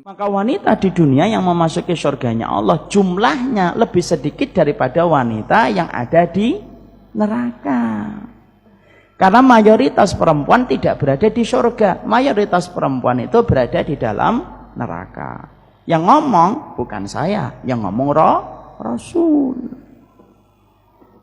Maka wanita di dunia yang memasuki surganya Allah jumlahnya lebih sedikit daripada wanita yang ada di neraka. Karena mayoritas perempuan tidak berada di surga, mayoritas perempuan itu berada di dalam neraka. Yang ngomong bukan saya, yang ngomong Rasul.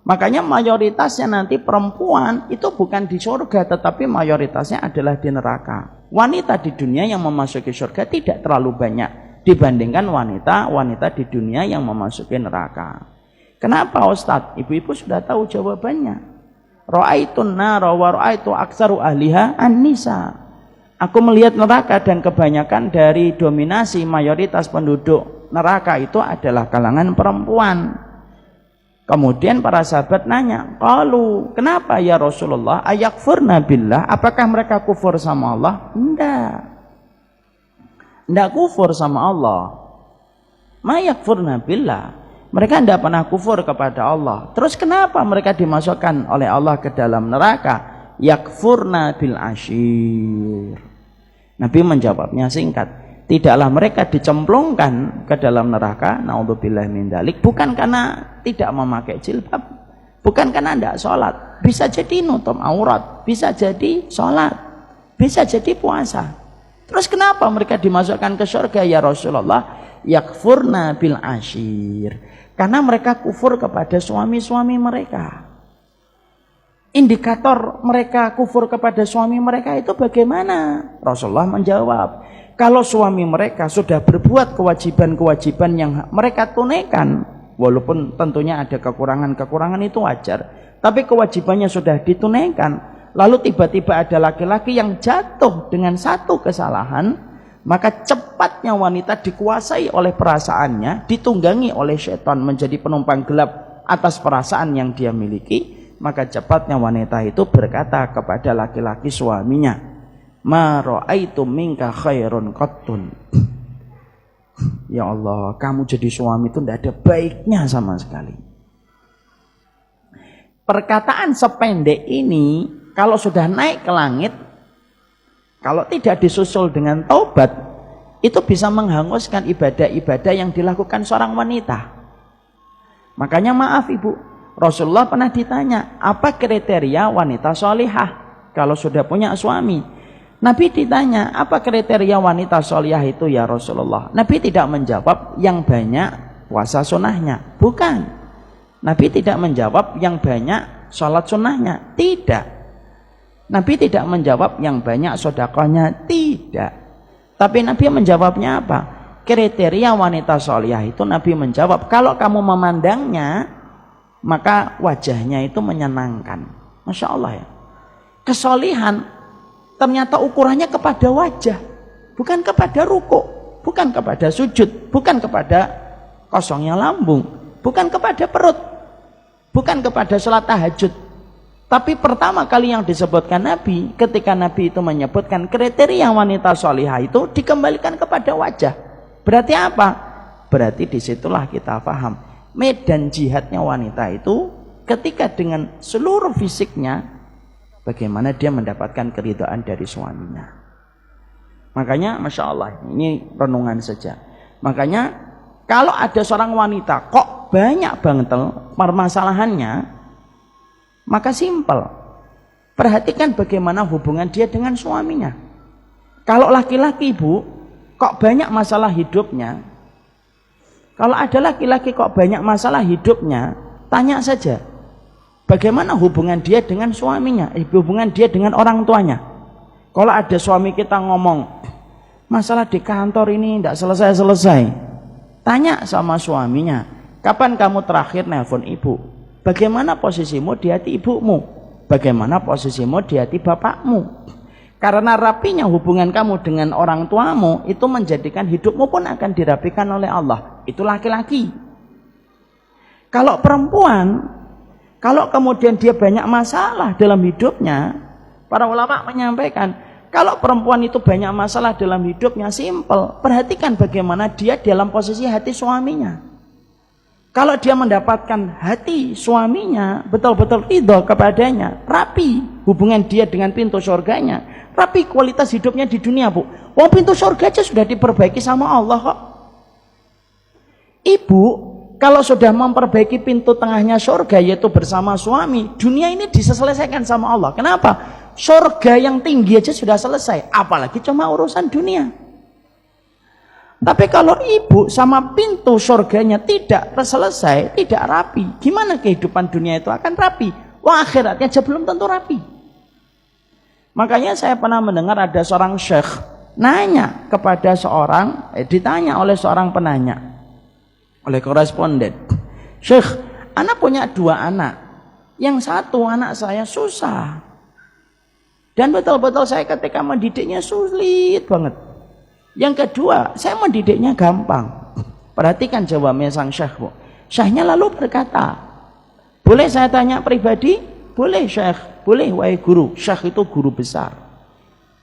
Makanya mayoritasnya nanti perempuan itu bukan di surga, tetapi mayoritasnya adalah di neraka. Wanita di dunia yang memasuki surga tidak terlalu banyak dibandingkan wanita di dunia yang memasuki neraka. Kenapa Ustadz? Ibu-ibu sudah tahu jawabannya. Ra'aitun nara wa ra'aitu aktsaru ahliha an-nisa. Aku melihat neraka dan kebanyakan dari dominasi mayoritas penduduk neraka itu adalah kalangan perempuan. Kemudian para sahabat nanya, "Qalu, kenapa ya Rasulullah? Ayakfurna billah? Apakah mereka kufur sama Allah?" Enggak kufur sama Allah. Ma yakfurna billah. Mereka tidak pernah kufur kepada Allah. Terus kenapa mereka dimasukkan oleh Allah ke dalam neraka? Yakfurna bil ashir. Nabi menjawabnya singkat, tidaklah mereka dicemplungkan ke dalam neraka, naudzubillah min dzalik, bukan karena tidak memakai jilbab, bukan karena tidak sholat, bisa jadi nutup aurat, bisa jadi sholat, bisa jadi puasa. Terus kenapa mereka dimasukkan ke surga ya Rasulullah? Yakfurna bil ashir, karena mereka kufur kepada suami-suami mereka. Indikator mereka kufur kepada suami mereka itu bagaimana? Rasulullah menjawab, kalau suami mereka sudah berbuat kewajiban-kewajiban yang mereka tunaikan, walaupun tentunya ada kekurangan-kekurangan itu wajar, tapi kewajibannya sudah ditunaikan, lalu tiba-tiba ada laki-laki yang jatuh dengan satu kesalahan, maka cepatnya wanita dikuasai oleh perasaannya, ditunggangi oleh setan menjadi penumpang gelap atas perasaan yang dia miliki, maka cepatnya wanita itu berkata kepada laki-laki suaminya, "Ma ra'aitu minka khairun qattun." Ya Allah, kamu jadi suami itu tidak ada baiknya sama sekali. Perkataan sependek ini kalau sudah naik ke langit, kalau tidak disusul dengan taubat, itu bisa menghanguskan ibadah-ibadah yang dilakukan seorang wanita. Makanya maaf ibu, Rasulullah pernah ditanya, apa kriteria wanita solihah kalau sudah punya suami? Nabi ditanya, apa kriteria wanita solihah itu ya Rasulullah? Nabi tidak menjawab yang banyak puasa sunnahnya, bukan. Nabi tidak menjawab yang banyak sholat sunnahnya, tidak. Nabi tidak menjawab yang banyak sedekahnya, tidak. Tapi Nabi menjawabnya apa? Kriteria wanita solihah itu Nabi menjawab, kalau kamu memandangnya, maka wajahnya itu menyenangkan. Masya Allah ya. Kesolihan ternyata ukurannya kepada wajah, bukan kepada rukuk, bukan kepada sujud, bukan kepada kosongnya lambung, bukan kepada perut, bukan kepada sholat tahajud. Tapi pertama kali yang disebutkan Nabi, ketika Nabi itu menyebutkan kriteria wanita solihah itu dikembalikan kepada wajah. Berarti apa? Berarti disitulah kita paham medan jihadnya wanita itu ketika dengan seluruh fisiknya, bagaimana dia mendapatkan keridhaan dari suaminya. Makanya Masya Allah, ini renungan saja. Makanya kalau ada seorang wanita kok banyak banget permasalahannya, maka simpel, perhatikan bagaimana hubungan dia dengan suaminya. Kalau laki-laki ibu kok banyak masalah hidupnya, kalau ada laki-laki kok banyak masalah hidupnya, tanya saja bagaimana hubungan dia dengan suaminya, hubungan dia dengan orang tuanya. Kalau ada suami kita ngomong, masalah di kantor ini tidak selesai-selesai, tanya sama suaminya, kapan kamu terakhir nelpon ibu? Bagaimana posisimu di hati ibumu? Bagaimana posisimu di hati bapakmu? Karena rapinya hubungan kamu dengan orang tuamu itu menjadikan hidupmu pun akan dirapikan oleh Allah. Itu laki-laki. Kalau perempuan, kalau kemudian dia banyak masalah dalam hidupnya, para ulama menyampaikan, kalau perempuan itu banyak masalah dalam hidupnya, simpel, perhatikan bagaimana dia dalam posisi hati suaminya. Kalau dia mendapatkan hati suaminya betul-betul ridho kepadanya, rapi hubungan dia dengan pintu surganya, rapi kualitas hidupnya di dunia, Bu. Wong pintu surga aja sudah diperbaiki sama Allah kok. Ibu, kalau sudah memperbaiki pintu tengahnya surga, yaitu bersama suami, dunia ini diselesaikan sama Allah. Kenapa? Surga yang tinggi aja sudah selesai, apalagi cuma urusan dunia. Tapi kalau ibu sama pintu surganya tidak selesai, tidak rapi, gimana kehidupan dunia itu akan rapi? Wah, akhiratnya aja belum tentu rapi. Makanya saya pernah mendengar ada seorang syekh nanya kepada seorang, ditanya oleh seorang penanya, oleh koresponden, "Syekh, anak punya 2 anak. Yang satu anak saya susah. Dan betul-betul saya ketika mendidiknya sulit banget. Yang kedua, saya mendidiknya gampang." Perhatikan jawabnya sang syekh, Bu. Syekhnya lalu berkata, "Boleh saya tanya pribadi?" "Boleh, Syekh. Boleh, wahai guru." Syekh itu guru besar.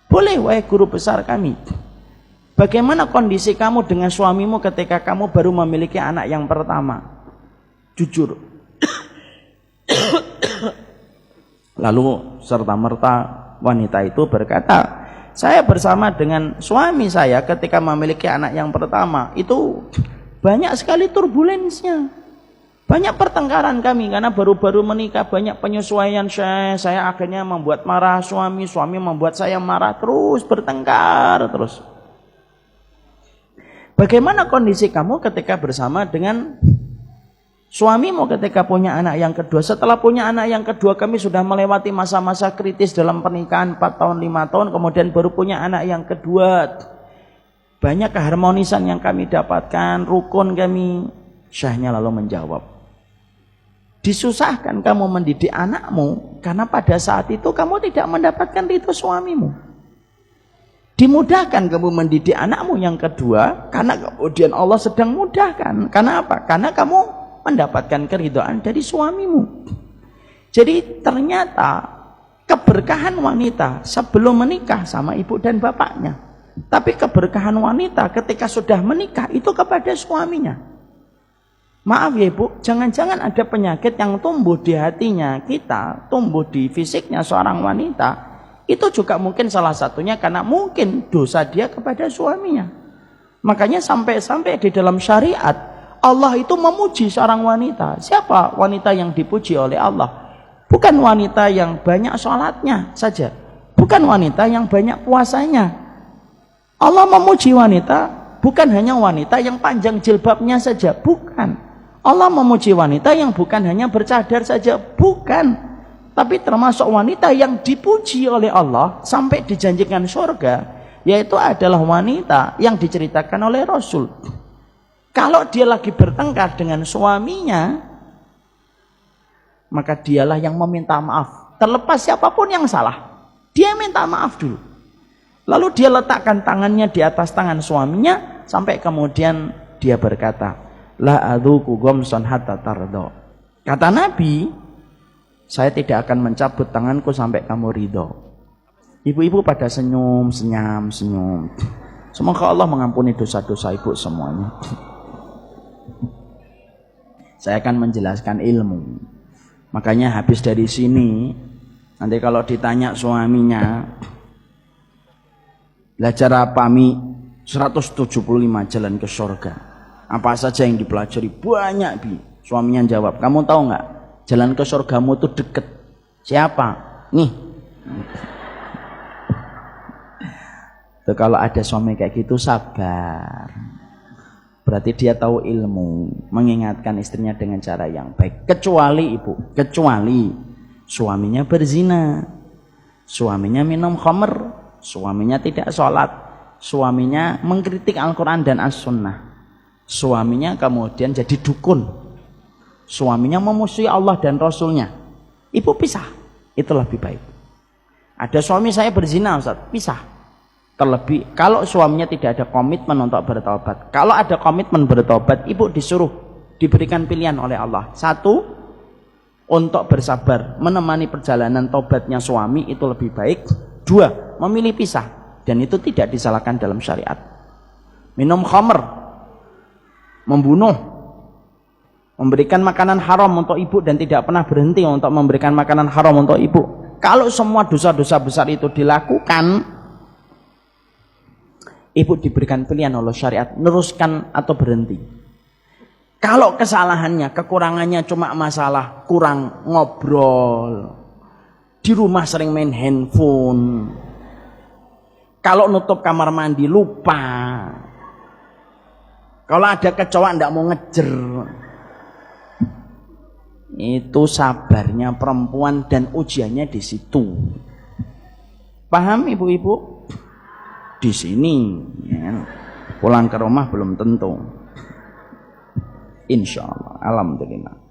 "Boleh, wahai guru besar kami. Bagaimana kondisi kamu dengan suamimu ketika kamu baru memiliki anak yang pertama? Jujur." Lalu serta-merta wanita itu berkata, "Saya bersama dengan suami saya ketika memiliki anak yang pertama itu banyak sekali turbulensnya, banyak pertengkaran kami karena baru-baru menikah, banyak penyesuaian. Saya akhirnya membuat marah suami membuat saya marah, terus bertengkar terus. Bagaimana kondisi kamu ketika bersama dengan suamimu ketika punya anak yang kedua? Setelah punya anak yang kedua, kami sudah melewati masa-masa kritis dalam pernikahan 4 tahun, 5 tahun, kemudian baru punya anak yang kedua. Banyak keharmonisan yang kami dapatkan, rukun kami." Syekhnya lalu menjawab, "Disusahkan kamu mendidik anakmu karena pada saat itu kamu tidak mendapatkan ridho suamimu. Dimudahkan kamu mendidik anakmu yang kedua karena kemudian Allah sedang mudahkan. Karena apa? Karena kamu mendapatkan keridhaan dari suamimu." Jadi ternyata keberkahan wanita sebelum menikah sama ibu dan bapaknya, tapi keberkahan wanita ketika sudah menikah itu kepada suaminya. Maaf ya Ibu, jangan-jangan ada penyakit yang tumbuh di hatinya kita, tumbuh di fisiknya seorang wanita, itu juga mungkin salah satunya karena mungkin dosa dia kepada suaminya. Makanya sampai-sampai di dalam syariat Allah itu memuji seorang wanita. Siapa wanita yang dipuji oleh Allah? Bukan wanita yang banyak sholatnya saja, bukan wanita yang banyak puasanya. Allah memuji wanita bukan hanya wanita yang panjang jilbabnya saja, bukan. Allah memuji wanita yang bukan hanya bercadar saja, bukan. Tapi termasuk wanita yang dipuji oleh Allah sampai dijanjikan surga, yaitu adalah wanita yang diceritakan oleh Rasul. Kalau dia lagi bertengkar dengan suaminya, maka dialah yang meminta maaf. Terlepas siapapun yang salah, dia minta maaf dulu. Lalu dia letakkan tangannya di atas tangan suaminya sampai kemudian dia berkata, "La adzuqu ghamsan hatta tardo." Kata Nabi, "Saya tidak akan mencabut tanganku sampai kamu ridho." Ibu-ibu pada senyum. Semoga Allah mengampuni dosa-dosa ibu semuanya. Saya akan menjelaskan ilmu. Makanya habis dari sini, nanti kalau ditanya suaminya, "Belajar apa Mi?" 175 jalan ke surga. Apa saja yang dipelajari? Banyak Bi. Suaminya jawab, "Kamu tahu nggak? Jalan ke surgamu itu deket." "Siapa?" "Nih." Tuh, kalau ada suami kayak gitu sabar. Berarti dia tahu ilmu, mengingatkan istrinya dengan cara yang baik. Kecuali Ibu, kecuali suaminya berzina, suaminya minum khamr, suaminya tidak sholat, suaminya mengkritik Al-Quran dan As-Sunnah, suaminya kemudian jadi dukun, suaminya memusuhi Allah dan Rasulnya. Ibu pisah, itu lebih baik. Ada suami saya berzina Ustaz, pisah. Terlebih kalau suaminya tidak ada komitmen untuk bertobat. Kalau ada komitmen bertobat, ibu disuruh, diberikan pilihan oleh Allah. 1, untuk bersabar menemani perjalanan tobatnya suami, itu lebih baik. 2, memilih pisah, dan itu tidak disalahkan dalam syariat. Minum khamr, membunuh, memberikan makanan haram untuk ibu dan tidak pernah berhenti untuk memberikan makanan haram untuk ibu, Kalau semua dosa-dosa besar itu dilakukan, ibu diberikan pilihan oleh syariat, neruskan atau berhenti. Kalau kesalahannya, kekurangannya cuma masalah kurang ngobrol, di rumah sering main handphone, kalau nutup kamar mandi lupa, kalau ada kecoa ndak mau ngejer, itu sabarnya perempuan dan ujiannya di situ. Paham ibu-ibu? Di sini ya. Pulang ke rumah belum tentu. Insya Allah, alhamdulillah.